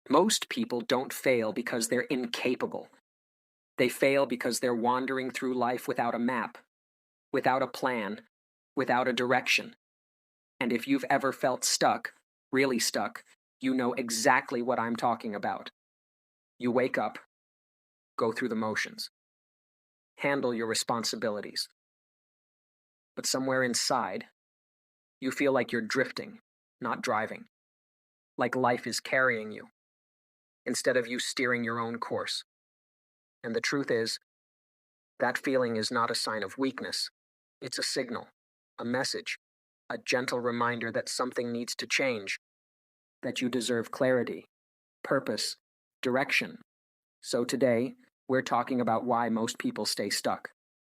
Most people don't fail because they're incapable. They fail because they're wandering through life without a map, without a plan, without a direction. And if you've ever felt stuck, really stuck, you know exactly what I'm talking about. You wake up, go through the motions, handle your responsibilities. But somewhere inside, you feel like you're drifting, not driving, like life is carrying you, instead of you steering your own course. And the truth is, that feeling is not a sign of weakness. It's a signal, a message, a gentle reminder that something needs to change, that you deserve clarity, purpose, direction. So today, we're talking about why most people stay stuck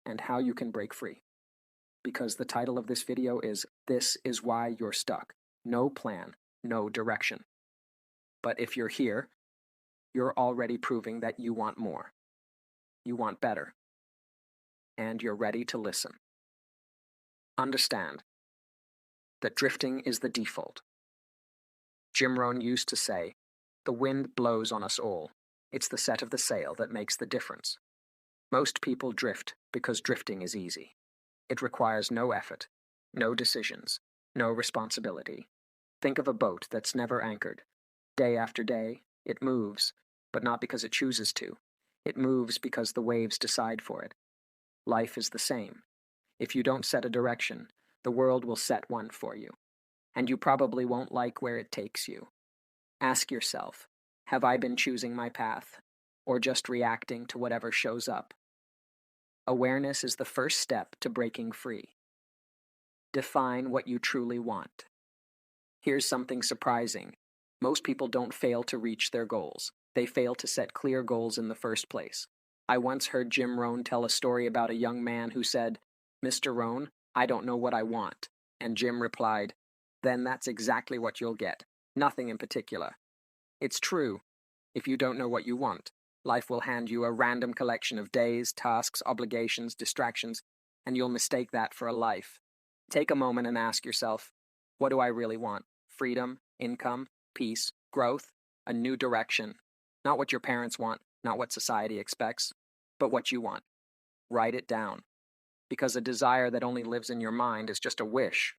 and how you can break free. Because the title of this video is This is Why You're Stuck. No plan, no direction. But if you're here, you're already proving that you want more. You want better. And you're ready to listen. Understand that drifting is the default. Jim Rohn used to say, "The wind blows on us all. It's the set of the sail that makes the difference." Most people drift because drifting is easy. It requires no effort, no decisions, no responsibility. Think of a boat that's never anchored. Day after day, it moves, but not because it chooses to. It moves because the waves decide for it. Life is the same. If you don't set a direction, the world will set one for you. And you probably won't like where it takes you. Ask yourself, have I been choosing my path, or just reacting to whatever shows up? Awareness is the first step to breaking free. Define what you truly want. Here's something surprising. Most people don't fail to reach their goals. They fail to set clear goals in the first place. I once heard Jim Rohn tell a story about a young man who said, "Mr. Rohn, I don't know what I want." And Jim replied, "Then that's exactly what you'll get. Nothing in particular." It's true. If you don't know what you want, life will hand you a random collection of days, tasks, obligations, distractions, and you'll mistake that for a life. Take a moment and ask yourself, what do I really want? Freedom, income, peace, growth, a new direction. Not what your parents want, not what society expects, but what you want. Write it down. Because a desire that only lives in your mind is just a wish.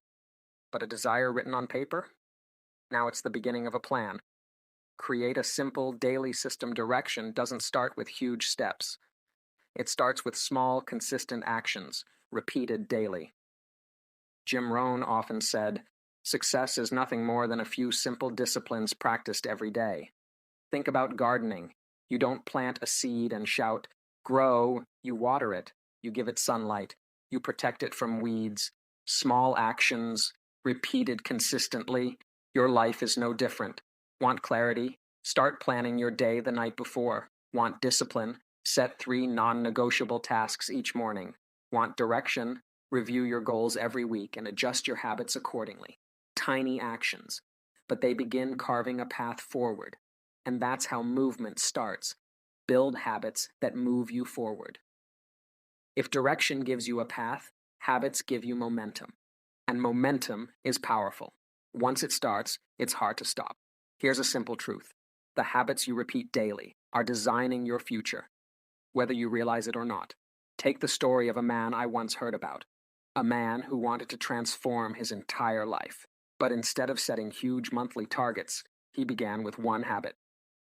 But a desire written on paper? Now it's the beginning of a plan. Create a simple daily system. Direction doesn't start with huge steps. It starts with small, consistent actions, repeated daily. Jim Rohn often said, "Success is nothing more than a few simple disciplines practiced every day." Think about gardening. You don't plant a seed and shout, "Grow." You water it. You give it sunlight. You protect it from weeds. Small actions, repeated consistently. Your life is no different. Want clarity? Start planning your day the night before. Want discipline? Set 3 non-negotiable tasks each morning. Want direction? Review your goals every week and adjust your habits accordingly. Tiny actions, but they begin carving a path forward. And that's how movement starts. Build habits that move you forward. If direction gives you a path, habits give you momentum. And momentum is powerful. Once it starts, it's hard to stop. Here's a simple truth. The habits you repeat daily are designing your future, whether you realize it or not. Take the story of a man I once heard about. A man who wanted to transform his entire life. But instead of setting huge monthly targets, he began with one habit.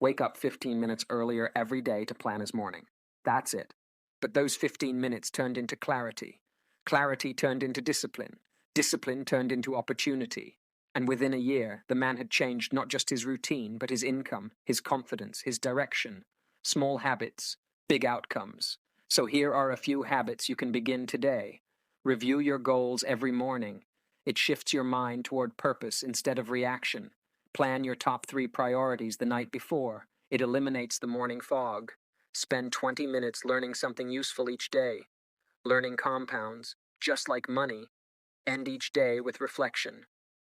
Wake up 15 minutes earlier every day to plan his morning. That's it. But those 15 minutes turned into clarity. Clarity turned into discipline. Discipline turned into opportunity. And within a year, the man had changed not just his routine, but his income, his confidence, his direction. Small habits, big outcomes. So here are a few habits you can begin today. Review your goals every morning. It shifts your mind toward purpose instead of reaction. Plan your top 3 priorities the night before. It eliminates the morning fog. Spend 20 minutes learning something useful each day. Learning compounds, just like money. End each day with reflection.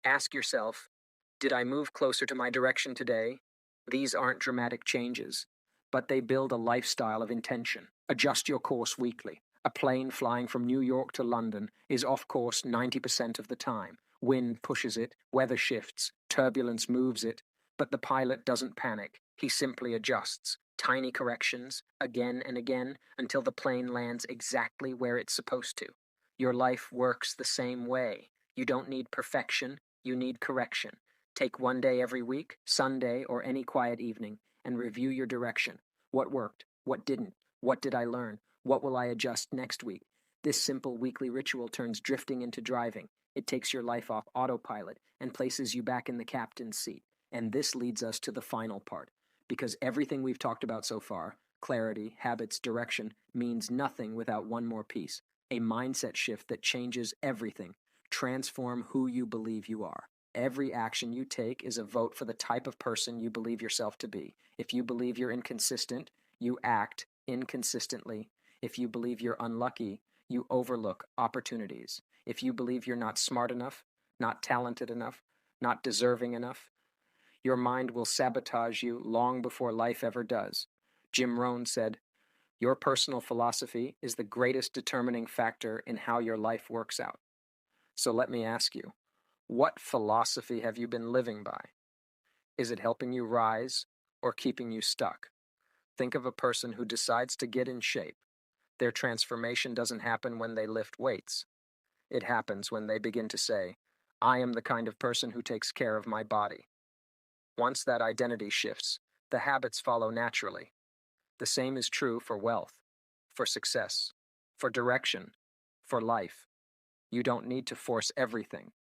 Ask yourself, did I move closer to my direction today? These aren't dramatic changes, but they build a lifestyle of intention. Adjust your course weekly. A plane flying from New York to London is off course 90% of the time. Wind pushes it, weather shifts, turbulence moves it. But the pilot doesn't panic. He simply adjusts, tiny corrections, again and again, until the plane lands exactly where it's supposed to. Your life works the same way. You don't need perfection, you need correction. Take one day every week, Sunday or any quiet evening, and review your direction. What worked? What didn't? What did I learn? What will I adjust next week? This simple weekly ritual turns drifting into driving. It takes your life off autopilot and places you back in the captain's seat. And this leads us to the final part. Because everything we've talked about so far, clarity, habits, direction, means nothing without one more piece. A mindset shift that changes everything. Transform who you believe you are. Every action you take is a vote for the type of person you believe yourself to be. If you believe you're inconsistent, you act inconsistently. If you believe you're unlucky, you overlook opportunities. If you believe you're not smart enough, not talented enough, not deserving enough, your mind will sabotage you long before life ever does. Jim Rohn said, "Your personal philosophy is the greatest determining factor in how your life works out." So let me ask you, what philosophy have you been living by? Is it helping you rise or keeping you stuck? Think of a person who decides to get in shape. Their transformation doesn't happen when they lift weights. It happens when they begin to say, "I am the kind of person who takes care of my body." Once that identity shifts, the habits follow naturally. The same is true for wealth, for success, for direction, for life. You don't need to force everything.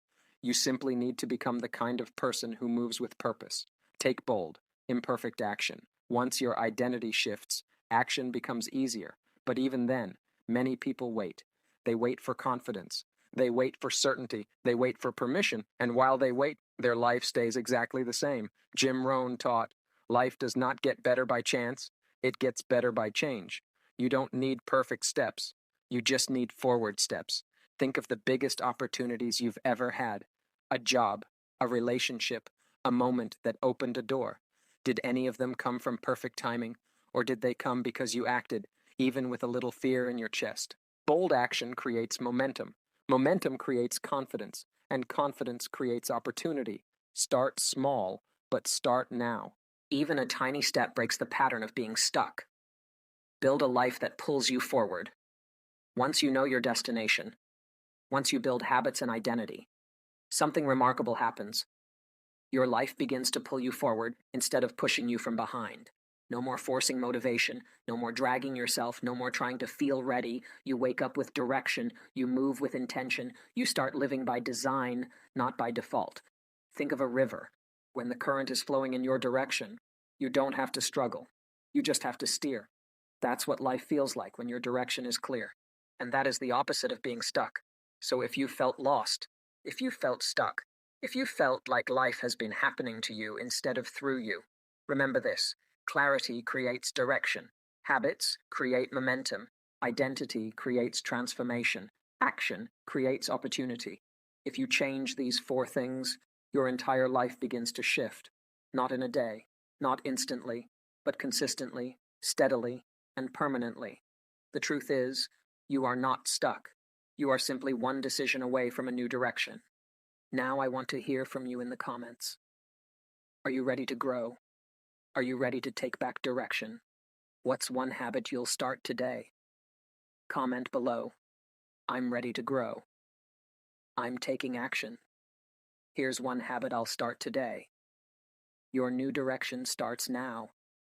You simply need to become the kind of person who moves with purpose. Take bold, imperfect action. Once your identity shifts, action becomes easier. But even then, many people wait. They wait for confidence. They wait for certainty. They wait for permission. And while they wait, their life stays exactly the same. Jim Rohn taught, life does not get better by chance. It gets better by change. You don't need perfect steps. You just need forward steps. Think of the biggest opportunities you've ever had. A job, a relationship, a moment that opened a door. Did any of them come from perfect timing, or did they come because you acted, even with a little fear in your chest? Bold action creates momentum. Momentum creates confidence, and confidence creates opportunity. Start small, but start now. Even a tiny step breaks the pattern of being stuck. Build a life that pulls you forward. Once you know your destination, once you build habits and identity, something remarkable happens. Your life begins to pull you forward instead of pushing you from behind. No more forcing motivation, no more dragging yourself, no more trying to feel ready. You wake up with direction, you move with intention, you start living by design, not by default. Think of a river. When the current is flowing in your direction, you don't have to struggle. You just have to steer. That's what life feels like when your direction is clear. And that is the opposite of being stuck. So if you felt lost, if you felt stuck, if you felt like life has been happening to you instead of through you, remember this: clarity creates direction, habits create momentum, identity creates transformation, action creates opportunity. If you change these four things, your entire life begins to shift. Not in a day, not instantly, but consistently, steadily, and permanently. The truth is, you are not stuck. You are simply one decision away from a new direction. Now I want to hear from you in the comments. Are you ready to grow? Are you ready to take back direction? What's one habit you'll start today? Comment below. I'm ready to grow. I'm taking action. Here's one habit I'll start today. Your new direction starts now.